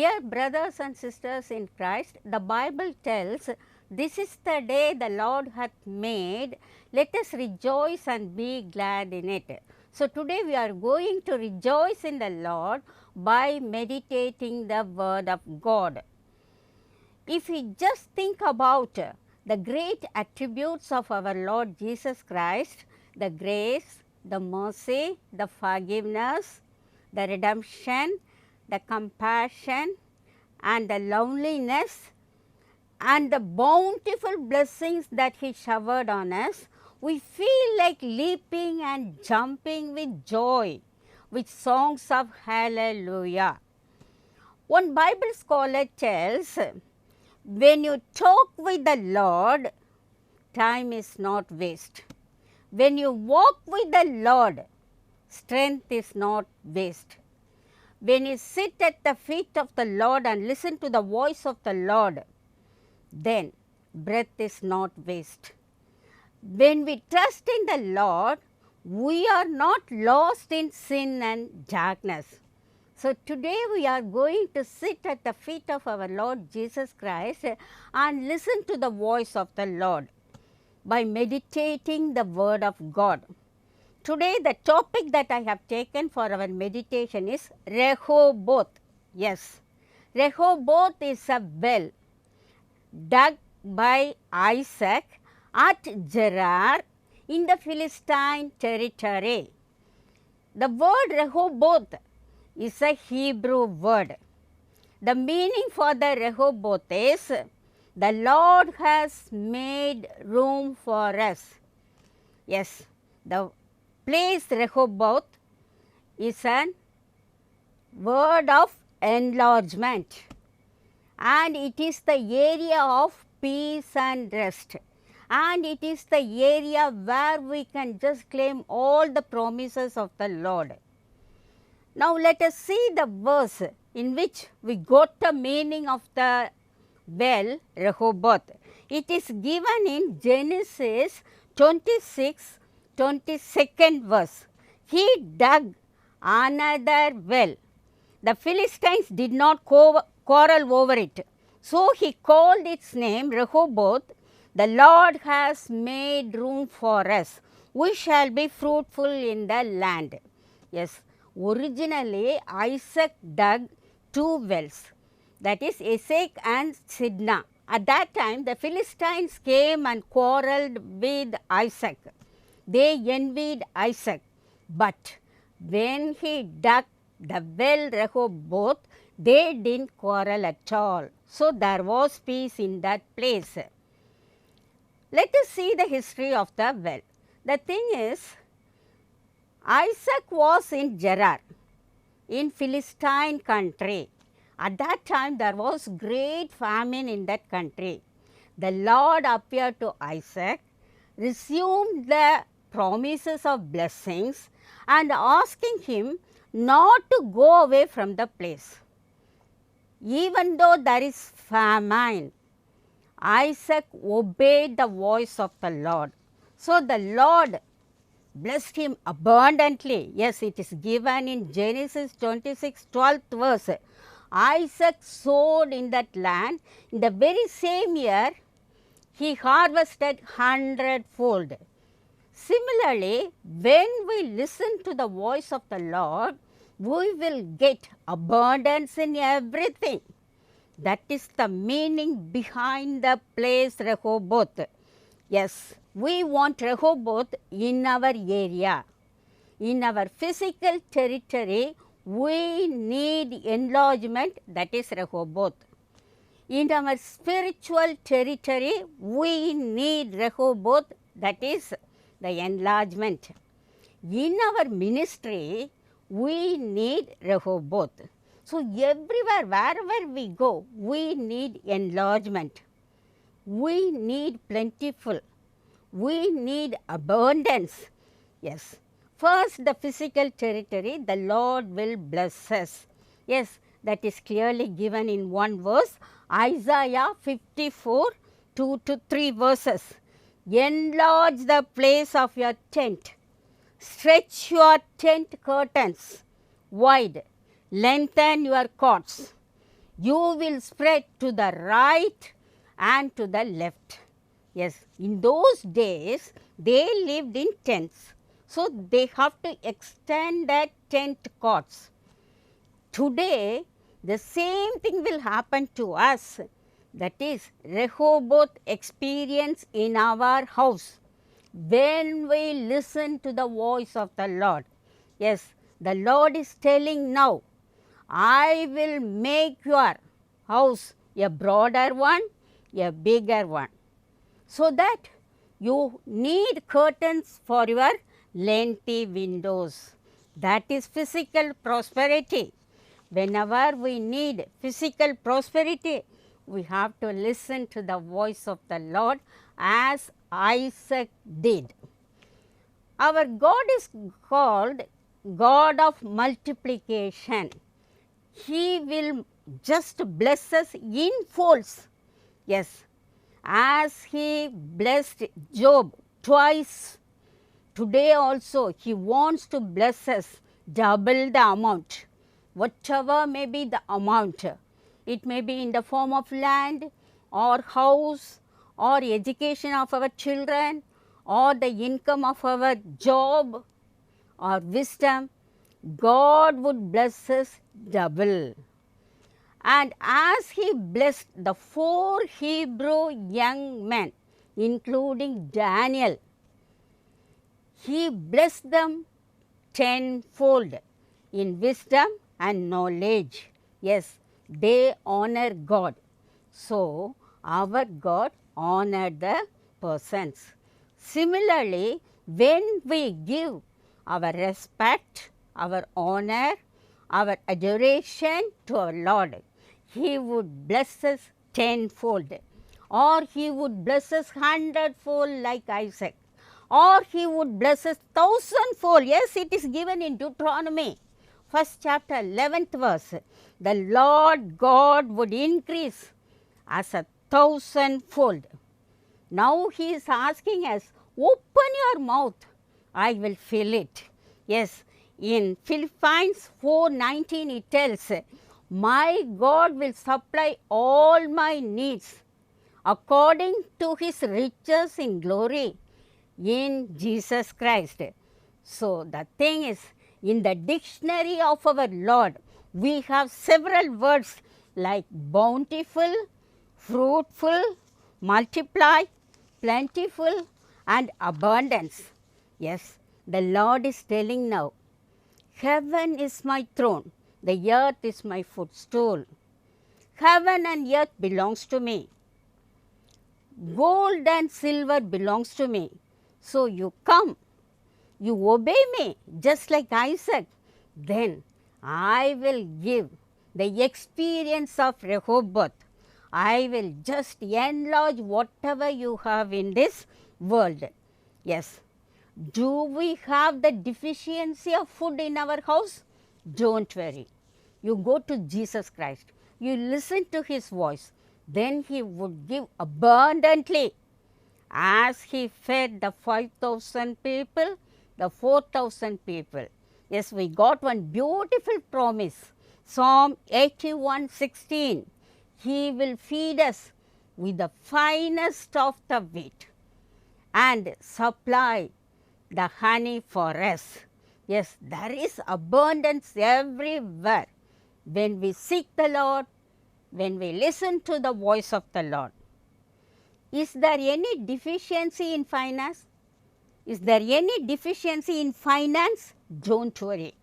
Dear brothers and sisters in Christ, the Bible tells, "This is the day the Lord hath made, let us rejoice and be glad in it." So, today we are going to rejoice in the Lord by meditating the word of God. If we just think about the great attributes of our Lord Jesus Christ, the grace, the mercy, the forgiveness, the redemption, the compassion, and the loveliness, and the bountiful blessings that He showered on us, we feel like leaping and jumping with joy, with songs of hallelujah. One Bible scholar tells, when you talk with the Lord, time is not waste. When you walk with the Lord, strength is not waste. When you sit at the feet of the Lord and listen to the voice of the Lord, then breath is not waste. When we trust in the Lord, we are not lost in sin and darkness. So, today we are going to sit at the feet of our Lord Jesus Christ and listen to the voice of the Lord by meditating the word of God. Today the topic that I have taken for our meditation is Rehoboth. Yes, Rehoboth is a well dug by Isaac at Gerar in the Philistine territory. The word Rehoboth is a Hebrew word. The meaning for the Rehoboth is, the Lord has made room for us. Yes, the place Rehoboth is a word of enlargement, and it is the area of peace and rest, and it is the area where we can just claim all the promises of the Lord. Now, let us see the verse in which we got the meaning of the well Rehoboth. It is given in Genesis 26, 22nd verse. He dug another well. The Philistines did not quarrel over it. So, he called its name Rehoboth. The Lord has made room for us. We shall be fruitful in the land. Yes, originally Isaac dug two wells, that is Esek and Sidna. At that time, the Philistines came and quarreled with Isaac. They envied Isaac, but when he dug the well Rehoboth, they didn't quarrel at all. So, there was peace in that place. Let us see the history of the well. The thing is, Isaac was in Gerar, in Philistine country. At that time, there was great famine in that country. The Lord appeared to Isaac, resumed the promises of blessings, and asking him not to go away from the place. Even though there is famine, Isaac obeyed the voice of the Lord. So, the Lord blessed him abundantly. Yes, it is given in Genesis 26, 12th verse. Isaac sowed in that land. In the very same year, he harvested 100-fold. Similarly, when we listen to the voice of the Lord, we will get abundance in everything. That is the meaning behind the place Rehoboth. Yes, we want Rehoboth in our area. In our physical territory, we need enlargement, that is Rehoboth. In our spiritual territory, we need Rehoboth, that is the enlargement. In our ministry, we need Rehoboth. So, everywhere, wherever we go, we need enlargement. We need plentiful. We need abundance. Yes. First, the physical territory, the Lord will bless us. Yes, that is clearly given in one verse, Isaiah 54, 2 to 3 verses. Enlarge the place of your tent. Stretch your tent curtains wide. Lengthen your cords. You will spread to the right and to the left. Yes, in those days, they lived in tents. So, they have to extend their tent cords. Today, the same thing will happen to us. That is, Rehoboth experience in our house when we listen to the voice of the Lord. Yes, the Lord is telling now, I will make your house a broader one, a bigger one, so that you need curtains for your lengthy windows. That is physical prosperity. Whenever we need physical prosperity, we have to listen to the voice of the Lord as Isaac did. Our God is called God of multiplication. He will just bless us in folds. Yes, as He blessed Job twice, today also He wants to bless us double the amount. Whatever may be the amount, it may be in the form of land or house or education of our children or the income of our job or wisdom, God would bless us double. And as He blessed the 4 Hebrew young men, including Daniel, He blessed them tenfold in wisdom and knowledge. Yes, they honor God. So, our God honored the persons. Similarly, when we give our respect, our honor, our adoration to our Lord, He would bless us tenfold, or He would bless us hundredfold like Isaac, or He would bless us thousandfold. Yes, it is given in Deuteronomy, 1st chapter, 11th verse. The Lord God would increase as a thousandfold. Now He is asking us, open your mouth, I will fill it. Yes, in Philippians 4:19 it tells, my God will supply all my needs according to His riches in glory in Jesus Christ. So, the thing is, in the dictionary of our Lord, we have several words like bountiful, fruitful, multiply, plentiful, and abundance. Yes, the Lord is telling now, heaven is my throne, the earth is my footstool. Heaven and earth belongs to me. Gold and silver belongs to me. So you come, you obey me just like Isaac, then I will give the experience of Rehoboth. I will just enlarge whatever you have in this world. Yes. Do we have the deficiency of food in our house? Don't worry. You go to Jesus Christ. You listen to His voice. Then He would give abundantly. As He fed the 5,000 people, the 4,000 people. Yes, we got one beautiful promise. Psalm 81:16. He will feed us with the finest of the wheat and supply the honey for us. Yes, there is abundance everywhere when we seek the Lord, when we listen to the voice of the Lord. Is there any deficiency in finance? Is there any deficiency in finance? Don't worry.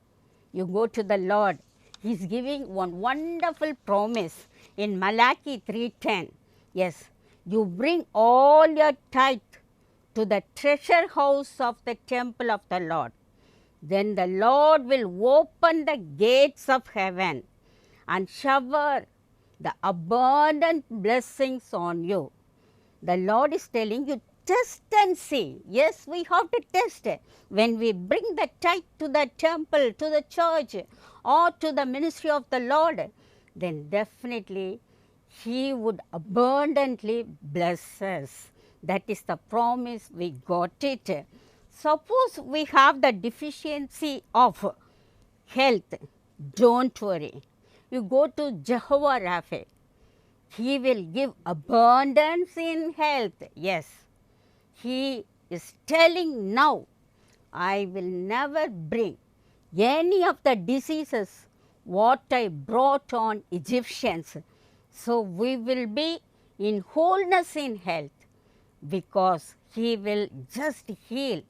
You go to the Lord. He is giving one wonderful promise in Malachi 3:10. Yes, you bring all your tithe to the treasure house of the temple of the Lord. Then the Lord will open the gates of heaven and shower the abundant blessings on you. The Lord is telling you, test and see. Yes, we have to test it. When we bring the tithe to the temple, to the church, or to the ministry of the Lord, then definitely He would abundantly bless us. That is the promise, we got it. Suppose we have the deficiency of health, don't worry. You go to Jehovah Rapha. He will give abundance in health. Yes, He is telling now, I will never bring any of the diseases what I brought on Egyptians. So we will be in wholeness in health, because He will just heal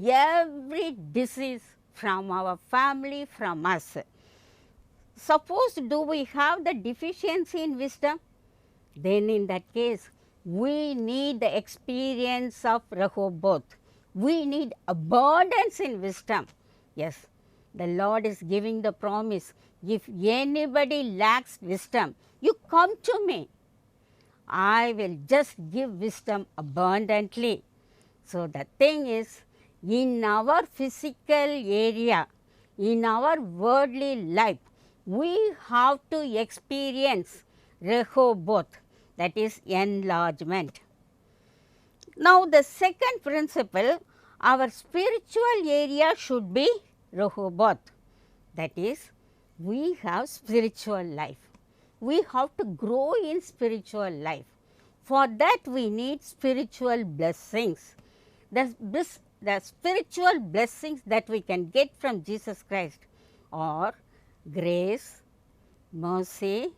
every disease from our family, from us. Suppose do we have the deficiency in wisdom? Then in that case, we need the experience of Rehoboth. We need abundance in wisdom. Yes, the Lord is giving the promise. If anybody lacks wisdom, you come to me. I will just give wisdom abundantly. So the thing is, in our physical area, in our worldly life, we have to experience Rehoboth, that is enlargement. Now the second principle, our spiritual area should be Rehoboth, that is, we have spiritual life. We have to grow in spiritual life. For that we need spiritual blessings. The spiritual blessings that we can get from Jesus Christ are grace, mercy,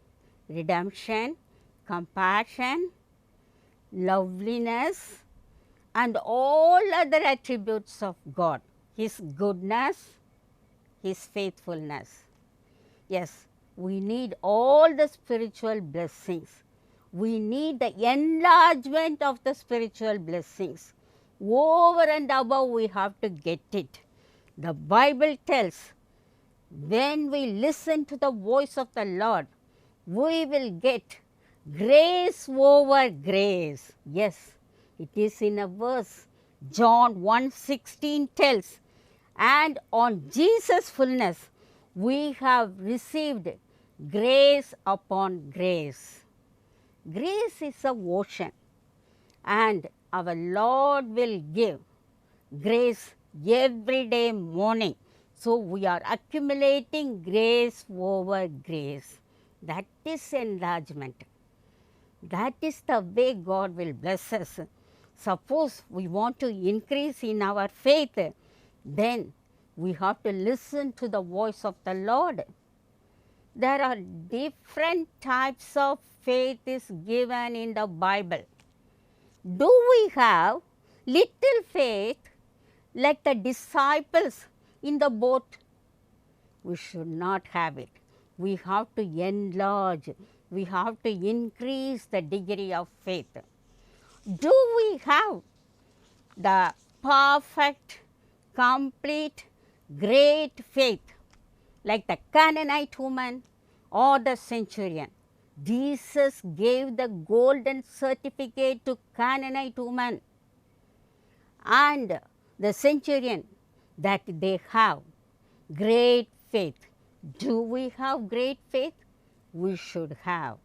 redemption, compassion, loveliness, and all other attributes of God, His goodness, His faithfulness. Yes, we need all the spiritual blessings. We need the enlargement of the spiritual blessings. Over and above, we have to get it. The Bible tells, when we listen to the voice of the Lord, we will get grace over grace. Yes, it is in a verse. John 1:16 tells, and on Jesus' fullness, we have received grace upon grace. Grace is a ocean, and our Lord will give grace every day morning. So we are accumulating grace over grace. That is enlargement. That is the way God will bless us. Suppose we want to increase in our faith, then we have to listen to the voice of the Lord. There are different types of faith is given in the Bible. Do we have little faith like the disciples in the boat? We should not have it. We have to enlarge. We have to increase the degree of faith. Do we have the perfect, complete, great faith like the Canaanite woman or the centurion? Jesus gave the golden certificate to Canaanite woman and the centurion, that they have great faith. Do we have great faith? We should have.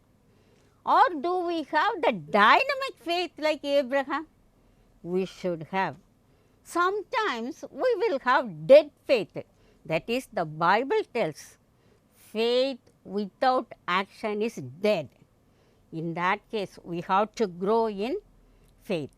Or do we have the dynamic faith like Abraham? We should have. Sometimes we will have dead faith. That is, the Bible tells, faith without action is dead. In that case, we have to grow in faith.